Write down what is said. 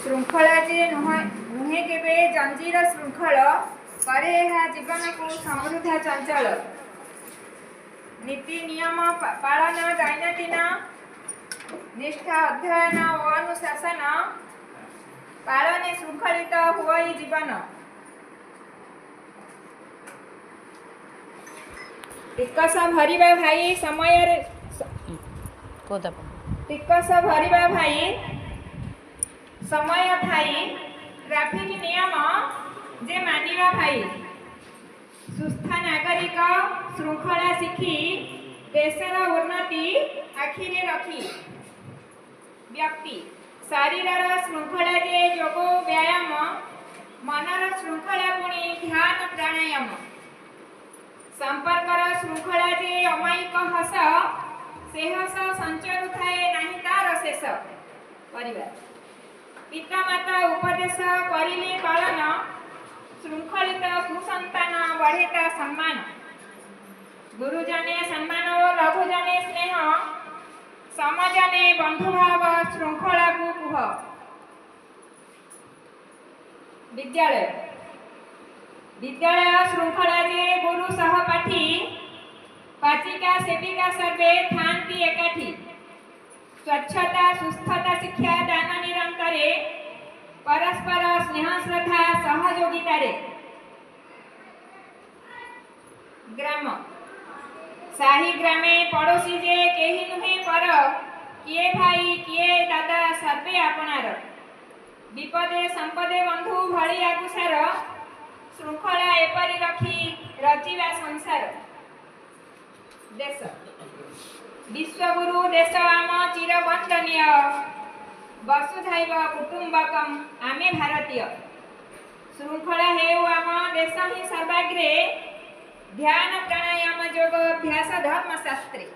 श्रृंखला जे नुहे केबे जंजीर श्रृंखल करे ଏହା ଜୀବନକୁ ସମୃଦ୍ଧ ଚଞ୍ଚଳ। नीति नियम पालन दैनंदिन निष्ठा अध्ययन और अनुशासन पालने श्रृंखलित हुई जीवन। टिकस भरिबा भाई समय टिकस भरिबा भाई समय थाई ट्रैफिक नियम जे मानिबा भाई। सुस्थ नागरिक श्रृंखला शिखी देशर उन्नति आखिरे रखी। व्यक्ति शरीर श्रृंखला जे योग व्यायाम मनर श्रृंखला पुणी ध्यान प्राणायाम। संपर्कर श्रृंखला जे अमायिक हस से हस संचरु थाए नाही तार शेष। परिवार पिता माता उपदेश करिले पालन श्रृंखलित कुसंतान बढ़ेता सम्मान। गुरुजने सम्मान और लघुजने स्नेह समजने बंधुभाव श्रृंखला को कुह। विद्यालय विद्यालय श्रृंखला जे गुरु सहपाठी पाचिका सेविका सर्वे थांती एकाठी। स्वच्छता सुस्थता शिक्षा दान निरंतरे परस्पर स्नेह श्रद्धा सहयोगितारे। ग्राम साही ग्रामे पड़ोसी जे केही नुहे पर किए भाई किए दादा सर्वे आपणार। विपदे संपदे बंधु भली आगुसार श्रृंखला एपरि रखी रचिवा संसार। देश विश्वगुरु देश आम चिरवंदनीय वसुधैव कुटुंबकम आमे भारतीय। श्रृंखला हेउ आम देश ही सर्वाग्रे ध्यान प्राणायाम योग अभ्यास धर्मशास्त्रे।